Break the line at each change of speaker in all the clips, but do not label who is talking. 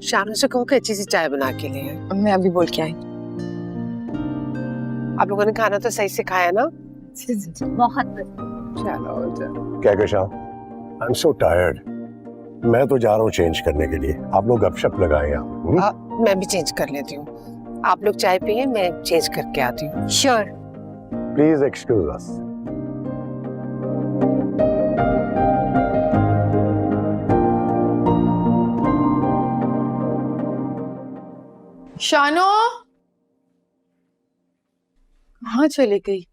शानू से कहो कि अच्छी सी चाय बना के ले आए।
मैं अभी बोल के आई।
आप लोगों ने खाना तो सही से खाया ना?
बहुत
चलो।
क्या कशा? I am so tired. मैं तो जा रहा हूँ चेंज करने के लिए, आप लोग गपशप लगाएं आप।
मैं भी चेंज कर लेती हूँ। आप लोग चाय पिए, मैं चेंज करके आती हूँ।
Sure.
Please excuse us.
Shano कहाँ चली गई?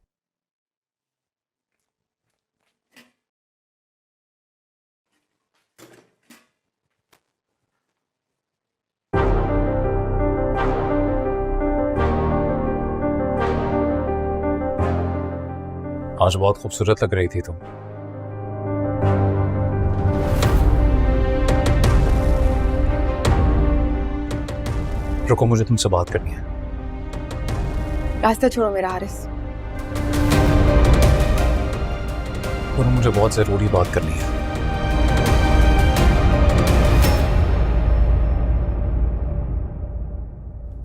आज बहुत खूबसूरत लग रही थी तुम। रुको, मुझे तुमसे बात करनी है।
रास्ता छोड़ो मेरा हारिस।
और मुझे बहुत जरूरी बात करनी है।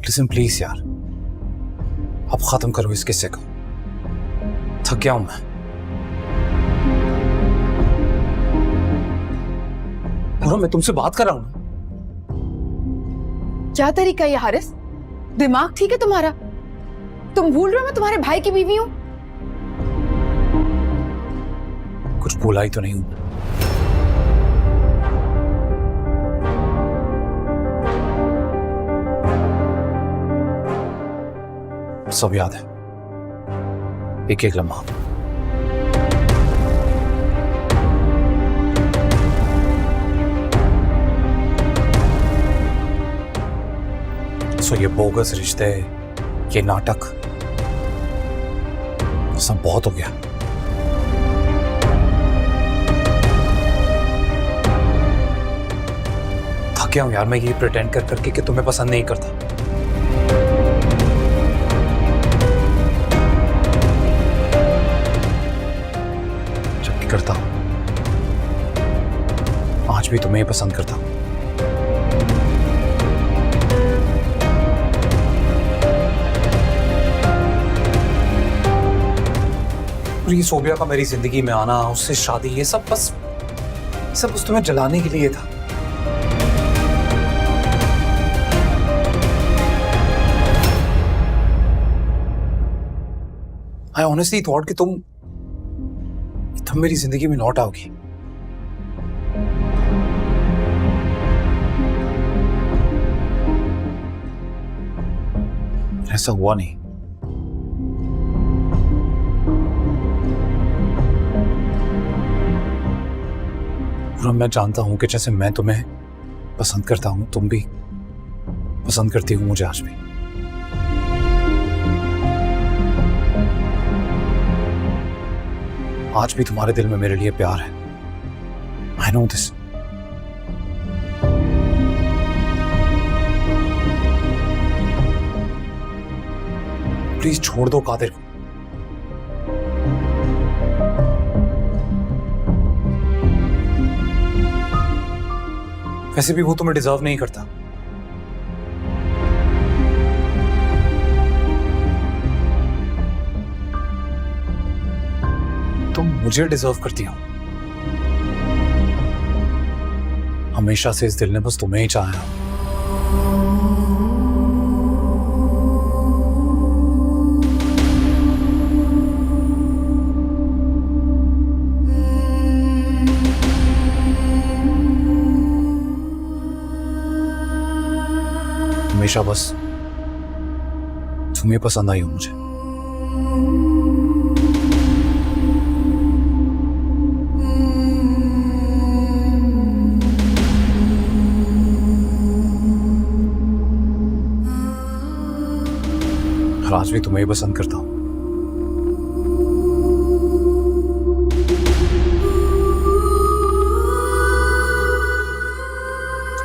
लिसन प्लीज यार, अब खत्म करो इस किस्से को। थक गया हूं मैं। पूरा मैं तुमसे बात कर रहा हूं ना।
क्या तरीका है ये हारिस? दिमाग ठीक है तुम्हारा? तुम भूल रहे हो मैं तुम्हारे भाई की बीवी हूं?
कुछ बोला ही तो नहीं हूं। सब याद है, एक एक लम्हा। सो ये बोगस रिश्ते, ये नाटक, सब बहुत हो गया। थक गया हूं यार मैं ये प्रिटेंड कर करके कि तुम्हें पसंद नहीं करता। जबकि करता हूं, आज भी तुम्हें पसंद करता हूं। ये सोबिया का मेरी जिंदगी में आना, उससे शादी, ये सब बस तुम्हें जलाने के लिए था। I honestly thought कि तुम मेरी जिंदगी में लौट आओगी। ऐसा हुआ नहीं। और मैं जानता हूं कि जैसे मैं तुम्हें पसंद करता हूं, तुम भी पसंद करती हो मुझे आज भी। आज भी तुम्हारे दिल में मेरे लिए प्यार है। I know this. प्लीज छोड़ दो कादिर को। वैसे भी वो तुम्हें डिजर्व नहीं करता। तुम मुझे डिजर्व करती हो। हमेशा से इस दिल ने बस तुम्हें ही चाहा। हमेशा बस तुम्हें पसंद आई हो मुझे। और आज भी तुम्हें ही पसंद करता हूं।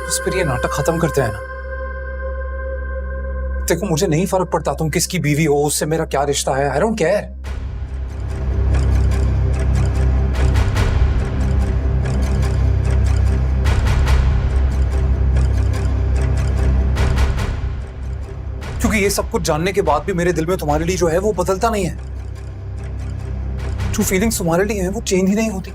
बस फिर ये नाटक खत्म करते हैं ना। देखो मुझे नहीं फर्क पड़ता तुम किसकी बीवी हो, उससे मेरा क्या रिश्ता है। I don't care. क्योंकि ये सब कुछ जानने के बाद भी मेरे दिल में तुम्हारे लिए जो है वो बदलता नहीं है। जो फीलिंग्स तुम्हारे लिए है वो चेंज ही नहीं होती।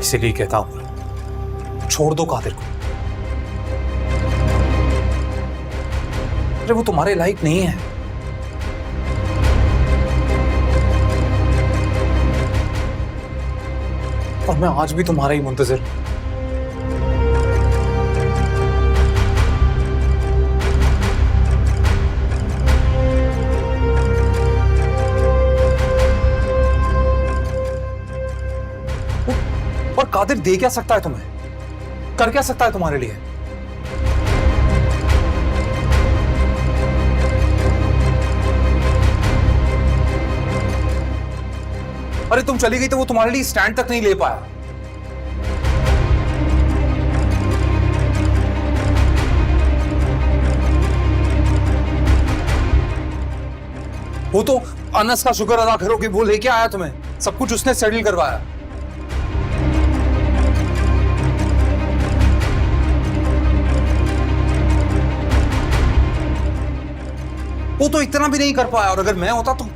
इसीलिए कहता हूं छोड़ दो कादिर को। अरे वो तुम्हारे लायक नहीं है। और मैं आज भी तुम्हारा ही मुंतजिर। और कादिर दे क्या सकता है तुम्हें, कर क्या सकता है तुम्हारे लिए? अरे तुम चली गई तो वो तुम्हारे लिए स्टैंड तक नहीं ले पाया। वो तो अनस का शुक्र अदा करो कि वो लेके आया तुम्हें, सब कुछ उसने सेटल करवाया। वो तो इतना भी नहीं कर पाया, और अगर मैं होता तो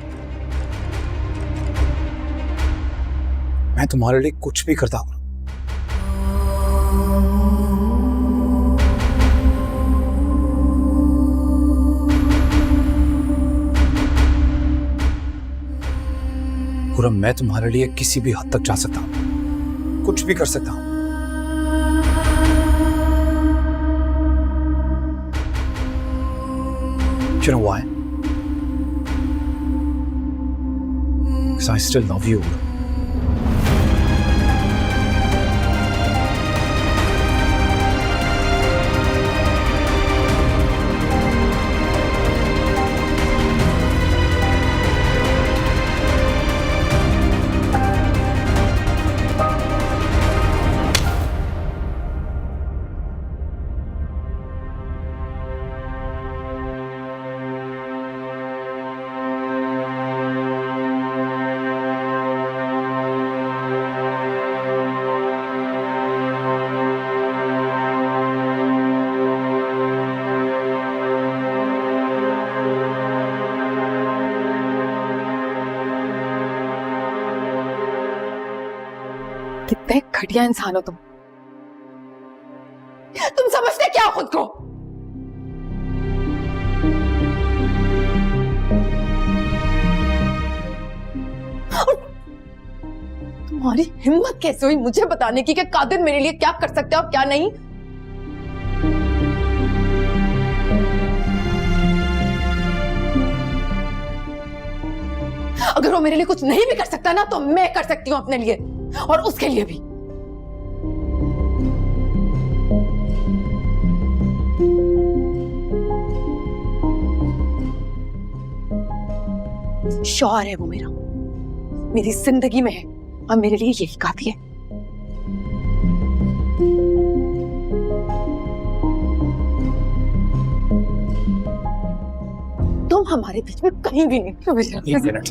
मैं तुम्हारे लिए कुछ भी करता हूं। खुरम, मैं तुम्हारे लिए किसी भी हद तक जा सकता हूं, कुछ भी कर सकता हूं। You know why? Because I still love you.
कितने घटिया इंसान हो तुम। तुम समझते क्या हो खुद को? तुम्हारी हिम्मत कैसे हुई मुझे बताने की कि कादिर मेरे लिए क्या कर सकते हो और क्या नहीं? अगर वो मेरे लिए कुछ नहीं भी कर सकता ना तो मैं कर सकती हूं अपने लिए और उसके लिए भी। शौहर है वो मेरा, मेरी जिंदगी में है और मेरे लिए यही काफी है। तुम हमारे बीच में कहीं भी नहीं।
एक मिनट,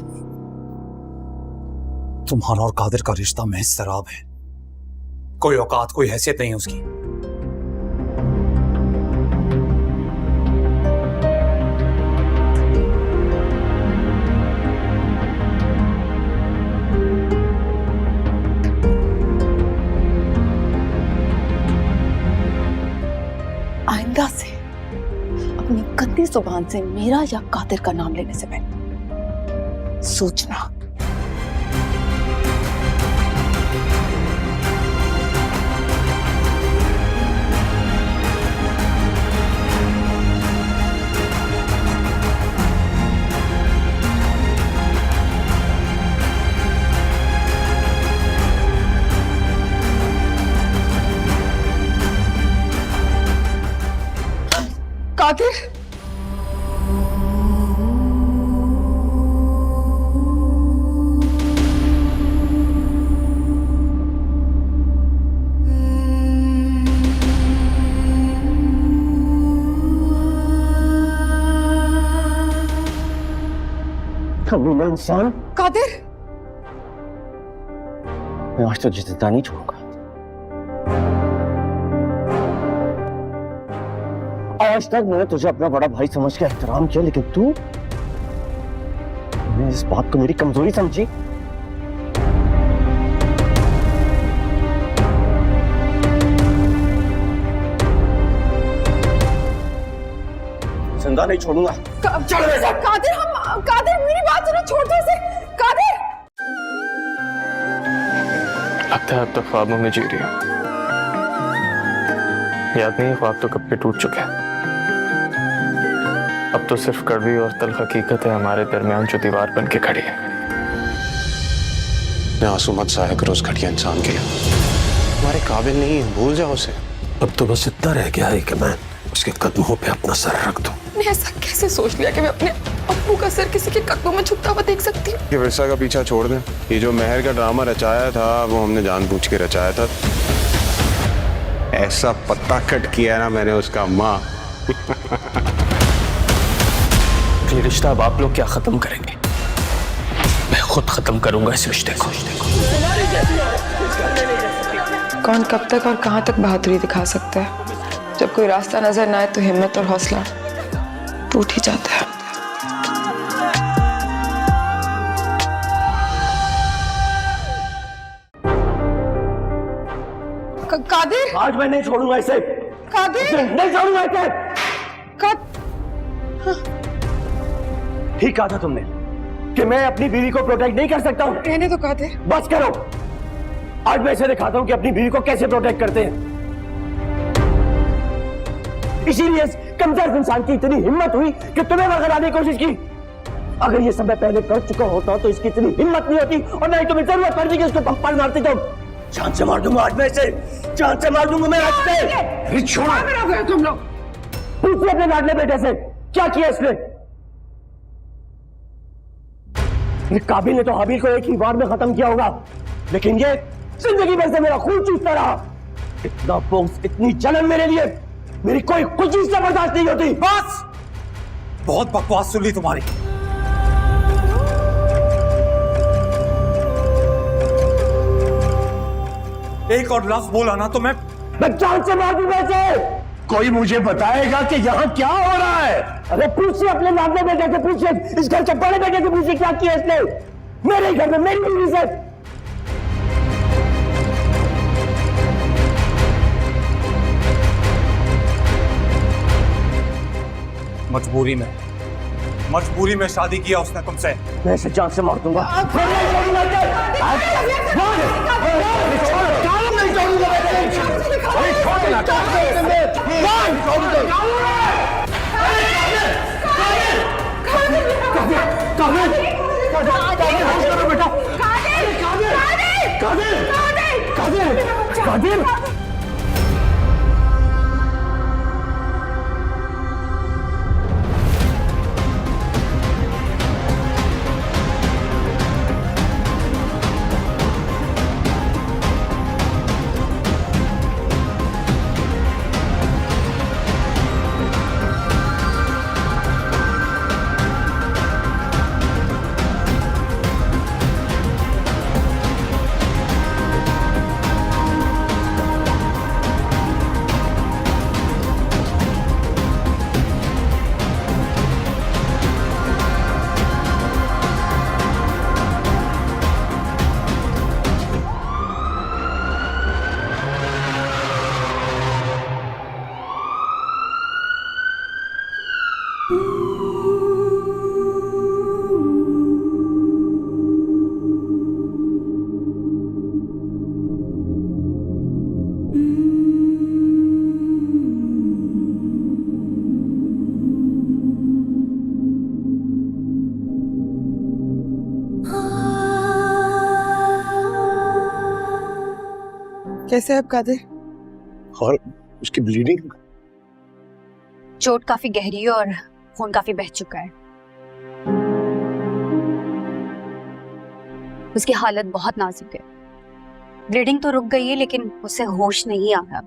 तुम्हारा और कादिर का रिश्ता महज शराब है, कोई औकात कोई हैसियत नहीं है उसकी।
आइंदा से अपनी गंदी जुबान से मेरा या कादिर का नाम लेने से पहले सोचना। कादिर,
कमीना इंसान।
कादिर।
मैं आज तुझे जिंदा नहीं छोड़ूंगा। आज तक मैंने तुझे अपना बड़ा भाई समझ के एहतराम किया, लेकिन तूने इस बात को मेरी कमजोरी समझी। जिंदा नहीं छोड़ूंगा।
चल कादिर, कादिर मेरी बात सुनो, छोड़ दो इसे। कादिर
लगता है अब तो ख्वाबों में जी रही हूँ। याद नहीं, ख्वाब तो कब के टूट चुके हैं। अब तो सिर्फ कड़वी और तल्ख हकीकत है हमारे दरमियान जो दीवार बन के खड़ी है।
आंसू मत जाया करो उस घटिया इंसान के लिए, तुम्हारे काबिल नहीं है, भूल जाओ उसे।
अब तो बस इतना रह गया है कि मैं उसके कदमों पे अपना सर रख दूं।
ने ऐसा कैसे सोच लिया कि मैं अपने अब्बू का सर किसी के कदमों में झुकता हुआ देख सकती हूँ?
ये विरसा का पीछा छोड़ दें। ये जो मेहर का ड्रामा रचाया था वो हमने जानबूझ के रचाया था। ऐसा पत्ता कट किया ना मैंने उसका माँ।
ये रिश्ता अब आप लोग क्या खत्म करेंगे? मैं खुद खत्म करूंगा इस रिश्ते को।
कौन कब तक और कहां तक बहादुरी दिखा सकता है? जब कोई रास्ता नजर ना आए तो हिम्मत और हौसला टूट ही जाता है।
कादिर,
आज मैं नहीं छोड़ूंगा इसे।
कादिर
नहीं छोड़ूंगा इसे। ठीक कहा था तुमने कि मैं अपनी बीवी को प्रोटेक्ट नहीं कर सकता हूँ।
रहने तो कादिर।
बस करो, आज मैं इसे दिखाता हूँ कि अपनी बीवी को कैसे प्रोटेक्ट करते हैं। इसीलिए इस कमजोर इंसान की इतनी हिम्मत हुई कि तुम्हें बरकराने की कोशिश की। अगर ये सब मैं पहले कर चुका होता तो इसकी इतनी हिम्मत नहीं होती और ना ही तुम्हें जरूरत पड़ती कि उसको थप्पड़ मारते। तुम जान से मार दूंगा आज मैं इसे, जान से मार दूंगा मैं आज से।
तुम लोग
पूछिए अपने लाडले बेटे से क्या किया इसने। ये काबिल ने तो हाबिल को एक ही बार में खत्म किया होगा, लेकिन ये जिंदगी भर से मेरा खून चूसता रहा। इतना बोझ, इतनी जलन मेरे लिए मेरी कोई खुशी से बर्दाश्त नहीं होती।
बस, बहुत बकवास सुन ली तुम्हारी। एक और लफ्ज बोला ना तो मैं
जान से मार दूंगा इसे।
कोई मुझे बताएगा कि यहाँ क्या हो रहा है?
अरे पूछिए अपने लाडले बेटे से, पूछिए इस घर के बड़े बेटे से, पूछिए क्या किया इसने मेरे घर में मेरी बीवी से।
मजबूरी में शादी किया उसने तुमसे।
मैं इसे जान से मार दूंगा।
कैसे है अब कादिर?
और उसकी ब्लीडिंग?
चोट काफी गहरी है और खून काफी बह चुका है। उसकी हालत बहुत नाजुक है। ब्लीडिंग तो रुक गई है लेकिन उसे होश नहीं आ रहा।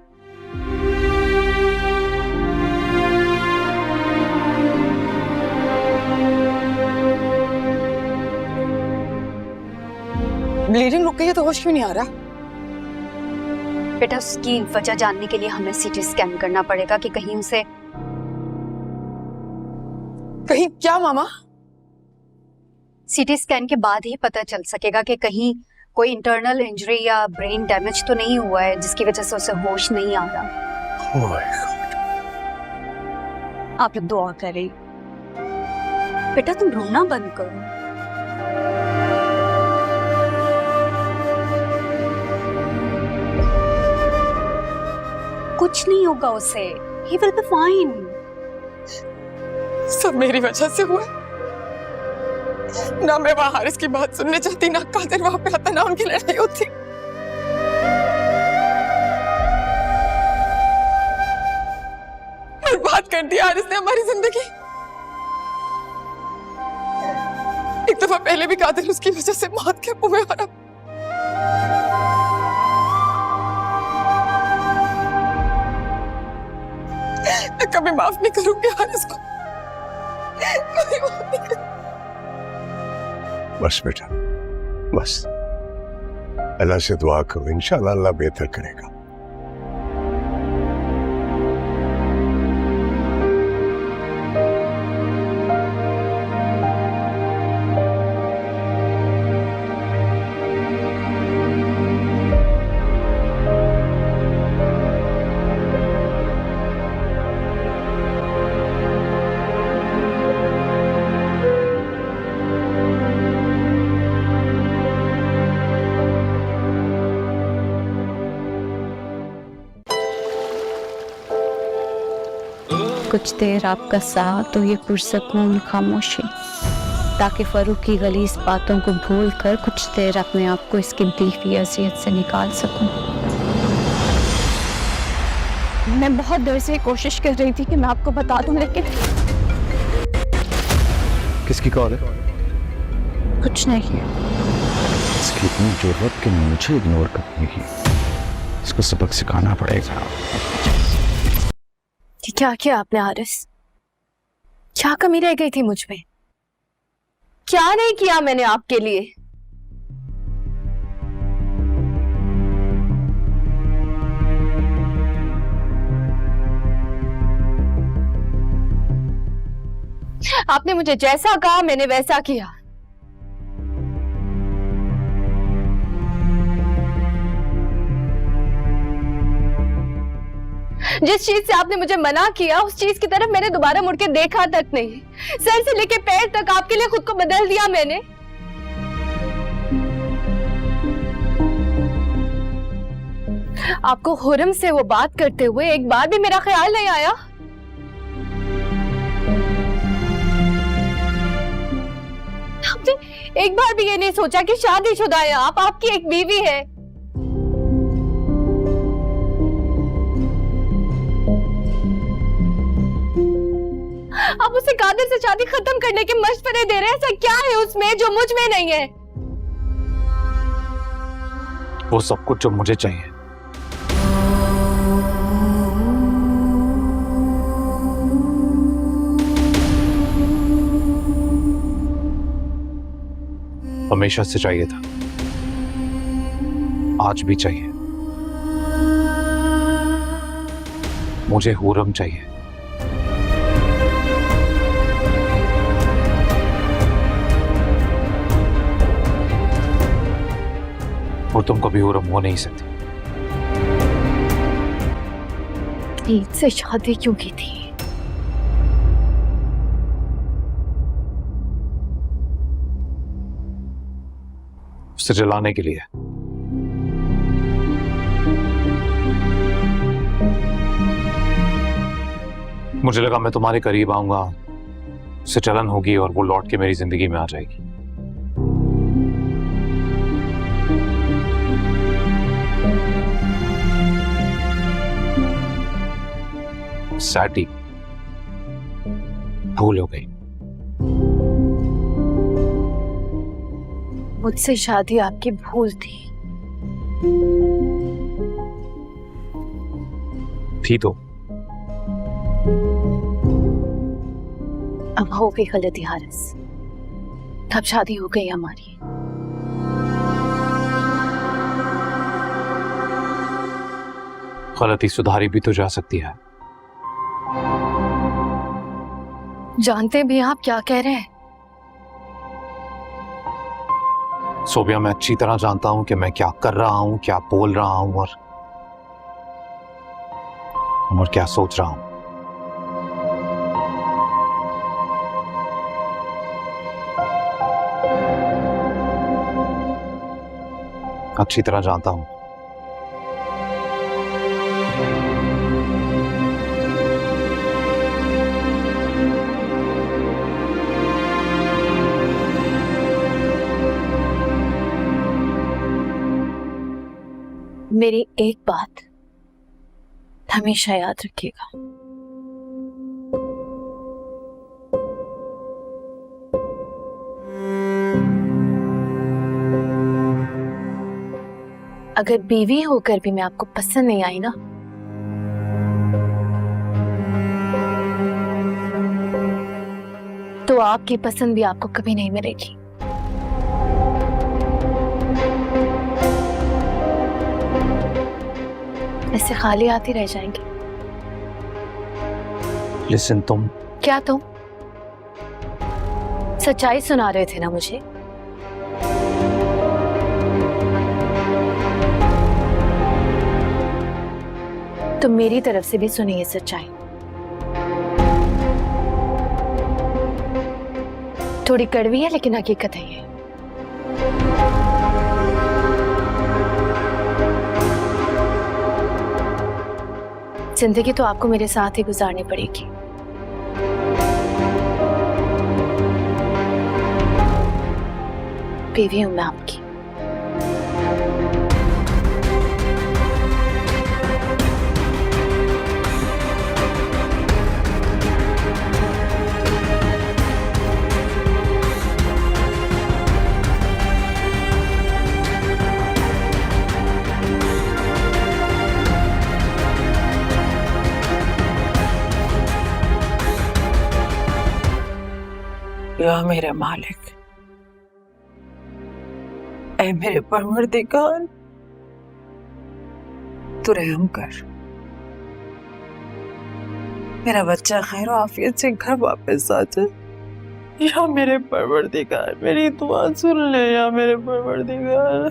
ब्लीडिंग रुक गई है तो होश क्यों नहीं आ रहा?
बेटा उसकी वजह जानने के लिए हमें सीटी स्कैन करना पड़ेगा कि कहीं उसे
कहीं क्या मामा?
सीटी स्कैन के बाद ही पता चल सकेगा कि कहीं कोई इंटरनल इंजरी या ब्रेन डैमेज तो नहीं हुआ है जिसकी वजह से उसे होश नहीं आ रहा।
Oh my God.
आप लोग दुआ करें। बेटा तुम रोना बंद करो। कुछ नहीं होगा उसे। He will be fine.
सब मेरी वजह से हुआ। ना मैं वहां हारिस की बात सुनने चाहती, ना कादिर वहां पे आता, ना उनकी लड़ाई होती। बर्बाद कर दिया हारिस ने हमारी जिंदगी। एक दफा पहले भी कादिर उसकी वजह से मौत के मुंह में आ रहा। मैं कभी माफ नहीं करूंगी हारिस को। कभी माफ नहीं करूंगी।
बस बेटा, बस अल्लाह से दुआ करो, इंशाल्लाह अल्लाह बेहतर करेगा।
कुछ देर आपका साथ तो ये पुरसकून खामोशी, ताकि फरूक की गलीज़ बातों को भूल कर कुछ देर अपने आप को इसकी दी अज़ियत से निकाल सकूं। मैं बहुत देर से कोशिश कर रही थी कि मैं आपको बता दूं, लेकिन
किसकी कॉल है?
कुछ नहीं।
इसकी इतनी जरूरत कि मुझे इग्नोर करने की, इसको सबक सिखाना पड़ेगा।
क्या किया आपने हारिस? क्या कमी रह गई थी मुझ में? क्या नहीं किया मैंने आपके लिए? आपने मुझे जैसा कहा मैंने वैसा किया। जिस चीज से आपने मुझे मना किया उस चीज की तरफ मैंने दोबारा मुड़ के देखा तक नहीं। सर से लेके पैर तक आपके लिए खुद को बदल दिया मैंने। आपको हुरम से वो बात करते हुए एक बार भी मेरा ख्याल नहीं आया? आपने एक बार भी ये नहीं सोचा कि शादीशुदा है आप, आपकी एक बीवी है। आप उसे कादिर से शादी खत्म करने के मशवरे दे रहे हैं। ऐसा क्या है उसमें जो मुझ में नहीं है?
वो सब कुछ जो मुझे चाहिए। हमेशा से चाहिए था, आज भी चाहिए। मुझे हुरम चाहिए। और तुम कभी हुरम हो नहीं सकती।
ईद से शादी क्यों की थी?
उसे जलाने के लिए। मुझे लगा मैं तुम्हारे करीब आऊंगा, उसे जलन होगी और वो लौट के मेरी जिंदगी में आ जाएगी। सैटी भूल हो गई।
मुझसे शादी आपकी भूल
थी तो
अब हो गई गलती हारिस, तब शादी हो गई हमारी।
गलती सुधारी भी तो जा सकती है।
जानते भी आप क्या कह रहे हैं?
सोबिया, मैं अच्छी तरह जानता हूं कि मैं क्या कर रहा हूं, क्या बोल रहा हूं और क्या सोच रहा हूं। अच्छी तरह जानता हूं।
मेरी एक बात हमेशा याद रखिएगा, अगर बीवी होकर भी मैं आपको पसंद नहीं आई ना, तो आपकी पसंद भी आपको कभी नहीं मिलेगी। ऐसे खाली आती रह जाएंगे।
लिसन, तुम
क्या तुम सच्चाई सुना रहे थे ना मुझे? तो मेरी तरफ से भी सुनिए सच्चाई। थोड़ी कड़वी है लेकिन हकीकत है ये। जिंदगी तो आपको मेरे साथ ही गुजारनी पड़ेगी। बीवी हूं मैं आपकी।
या मेरे मालिक, ऐ मेरे परवरदिगार, तू रहम कर। मेरा बच्चा खैर आफियत से घर वापस आ जाए। या मेरे परवरदिगार, मेरी दुआ सुन ले या मेरे परवरदिगार।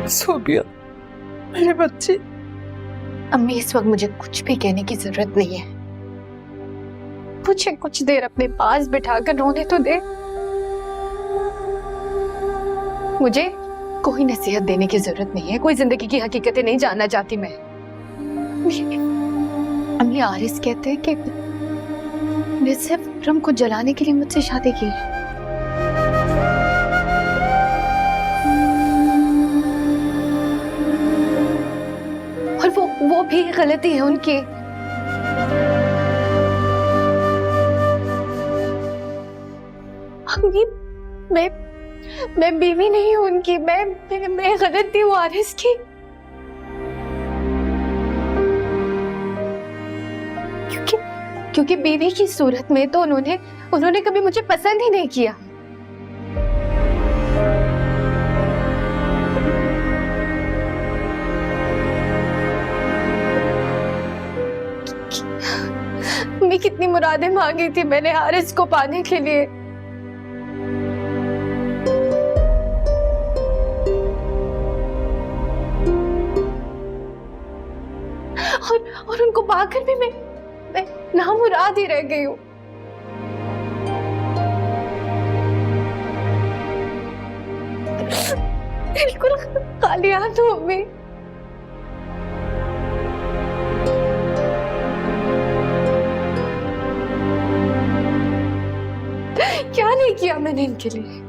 सोबिया, मेरे बच्चे।
अम्मी, इस वक्त मुझे कुछ भी कहने की जरूरत नहीं है। मुझे कुछ देर अपने पास बिठाकर रोने तो दे। मुझे कोई नसीहत देने की जरूरत नहीं है, कोई जिंदगी की हकीकतें नहीं जानना चाहती मैं। अम्मी, आरिस कहते हैं कि ने सिर्फ विक्रम को जलाने के लिए मुझसे शादी की है। वो भी गलती है उनकी। अम्मी, मैं बीवी नहीं हूं उनकी। मैं गलती हूँ आरिस की। क्योंकि बीवी की सूरत में तो उन्होंने कभी मुझे पसंद ही नहीं किया। कितनी मुरादें मांगी थी मैंने हारिस को पाने के लिए। और उनको पाकर भी मैं नामुराद ही रह गई हूँ। बिल्कुल खाली हाथ हूँ अम्मी। क्या नहीं किया मैंने इनके लिए?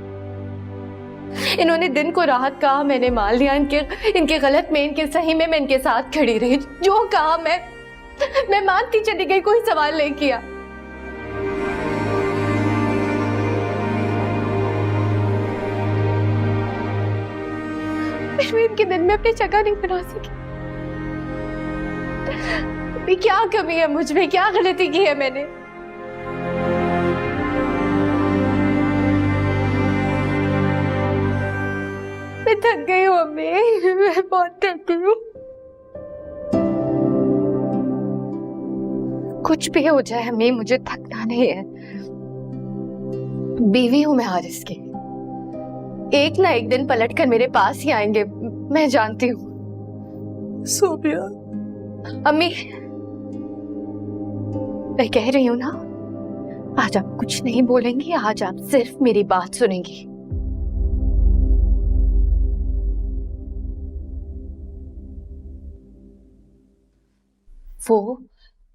इन्होंने दिन को राहत कहा, मैंने मान लिया। इनके गलत में, इनके सही में मैं इनके साथ खड़ी रही। जो कहा मैं मानती चली गई, कोई सवाल नहीं किया। फिर भी इनके दिन में अपनी जगह नहीं बना सकी। अभी क्या कमी है मुझ में? क्या गलती की है मैंने? थक गई हूँ अम्मी, मैं बहुत थक गई हूँ। कुछ भी हो जाए अम्मी, मुझे थकना नहीं है। बीवी हूं मैं हारिस की, एक ना एक दिन पलट कर मेरे पास ही आएंगे, मैं जानती हूँ।
सोफिया
अम्मी, मैं कह रही हूँ ना, आज आप कुछ नहीं बोलेंगी, आज आप सिर्फ मेरी बात सुनेंगी। वो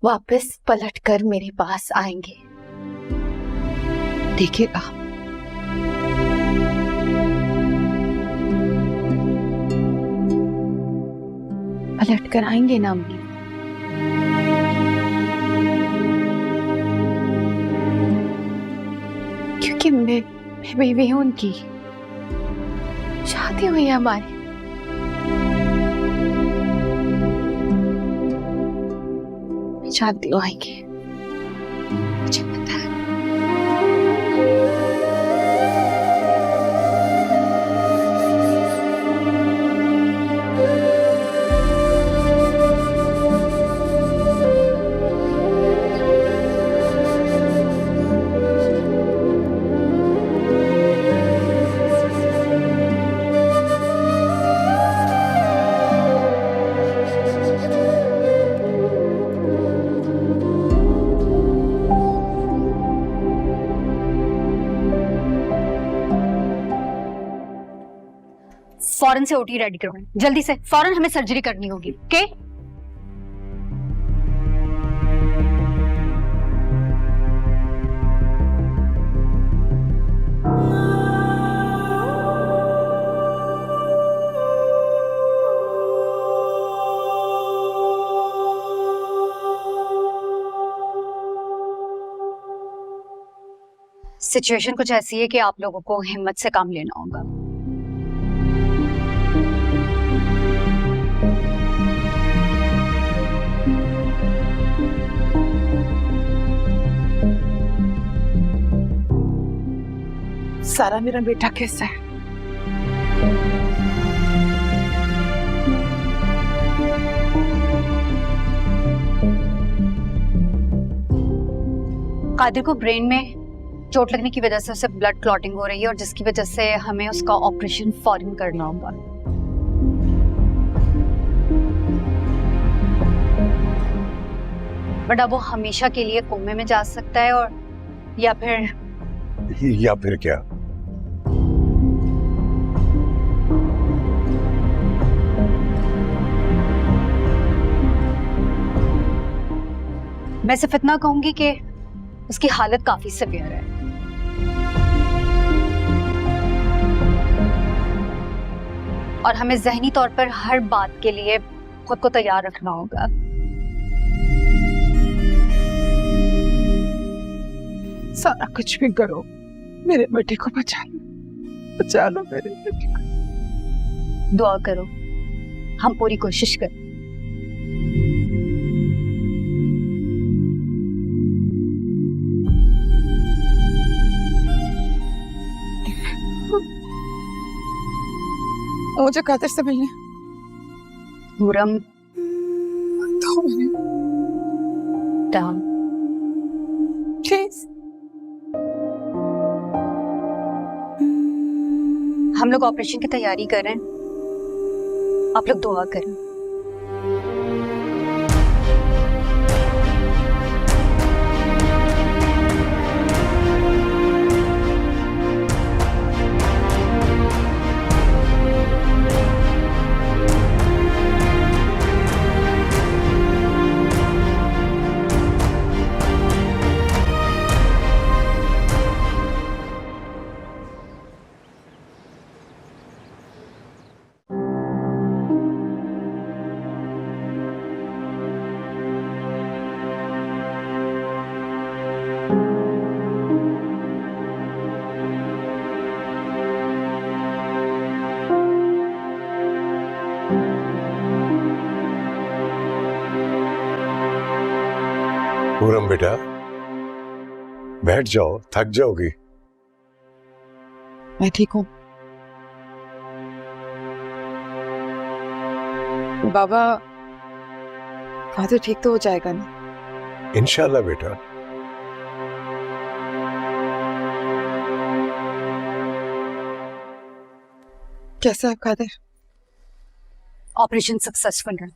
वापस पलट कर मेरे पास आएंगे, देखिएगा। पलट कर आएंगे ना अम्मी। क्योंकि मैं बीवी हूं उनकी, शादी हुई है हमारी। मैं जानती हूँ आएंगे, मुझे पता है।
फौरन से ओटी रेडी करवाएं, जल्दी से, फौरन हमें सर्जरी करनी होगी। ओके? सिचुएशन कुछ ऐसी है कि आप लोगों को हिम्मत से काम लेना होगा।
सारा मेरा बेटा कैसा है?
कादिर को ब्रेन में चोट लगने की वजह से उसे ब्लड क्लॉटिंग हो रही है और जिसकी वजह से हमें उसका ऑपरेशन फौरन करना होगा। बट अब वो हमेशा के लिए कोमे में जा सकता है, और या फिर
क्या?
मैं सिर्फ इतना कहूंगी कि उसकी हालत काफी सीवियर है। और हमें ज़हनी तौर पर हर बात के लिए खुद को तैयार रखना होगा।
सारा कुछ भी करो, मेरे बेटे को बचा लो मेरे बेटे को।
दुआ करो, हम पूरी कोशिश करें।
मुझे कादिर से मिलने।
हुरम,
डाउन प्लीज।
हम लोग ऑपरेशन की तैयारी कर रहे हैं, आप लोग दुआ करें।
पूरम बेटा, बैठ जाओ, थक जाओगी।
मैं ठीक हूँ।
बाबा कादिर ठीक तो हो जाएगा ना?
इंशाल्लाह बेटा।
कैसा है कादिर?
ऑपरेशन सक्सेसफुल रहा।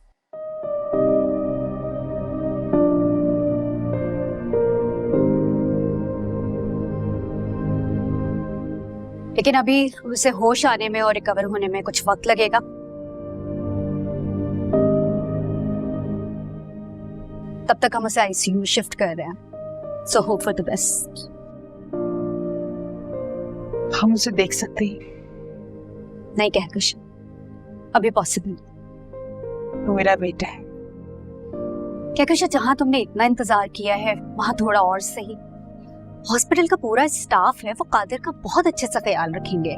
लेकिन अभी उसे होश आने में और रिकवर होने में कुछ वक्त लगेगा। तब तक हम उसे आईसीयू में शिफ्ट कर रहे हैं। So hope for the best.
हम उसे देख सकते हैं?
नहीं कहकश, अभी पॉसिबल।
वो मेरा बेटा है।
कहकश, जहां तुमने इतना इंतजार किया है वहां थोड़ा और सही। हॉस्पिटल का पूरा स्टाफ है, वो कादिर का बहुत अच्छे से ख्याल रखेंगे।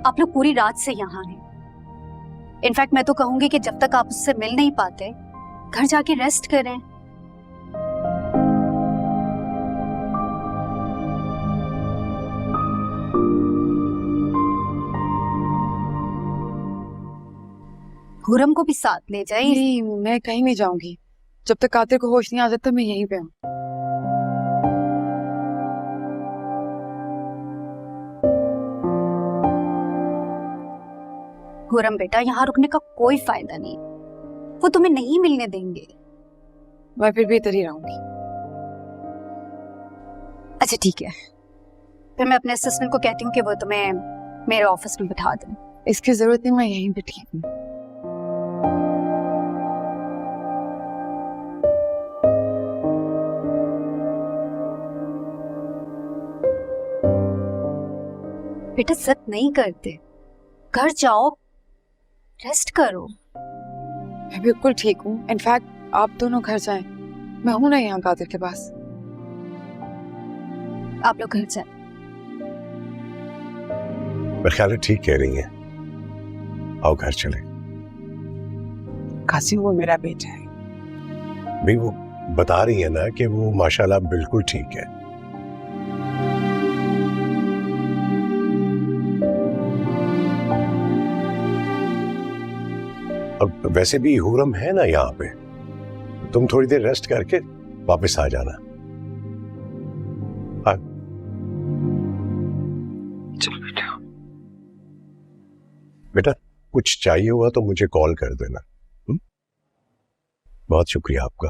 आप लोग पूरी रात से यहाँ हैं। इनफैक्ट मैं तो कहूंगी कि जब तक आप उससे मिल नहीं पाते घर जाके रेस्ट करें। हुरम को भी साथ ले जाए।
नहीं, मैं कहीं नहीं जाऊंगी। जब तक कादिर को होश नहीं आ जाता मैं यहीं पे हूँ।
हुरम बेटा, यहाँ रुकने का कोई फायदा नहीं, वो तुम्हें नहीं मिलने देंगे।
मैं फिर भी इधर ही रहूंगी।
अच्छा ठीक है, फिर मैं अपने असिस्टेंट को कहती हूँ कि वो तुम्हें मेरे ऑफिस में बिठा दें।
इसकी जरूरत नहीं, मैं यहीं पे ठीक हूँ।
बेटा जिद नहीं करते, घर जाओ, रेस्ट करो।
मैं बिल्कुल ठीक हूँ। इनफैक्ट आप दोनों घर जाएं, मैं हूं ना यहाँ कादिर के पास।
आप लोग घर जाएं।
मेरे ख्याल है ठीक कह रही हैं। आओ घर चले।
कासिम वो मेरा बेटा है।
भी वो बता रही है ना कि वो माशाल्लाह बिल्कुल ठीक है। और वैसे भी हुरम है ना यहाँ पे, तुम थोड़ी देर रेस्ट करके वापस आ जाना।
चलो बेटा।
बेटा कुछ चाहिए हुआ तो मुझे कॉल कर देना। बहुत शुक्रिया आपका।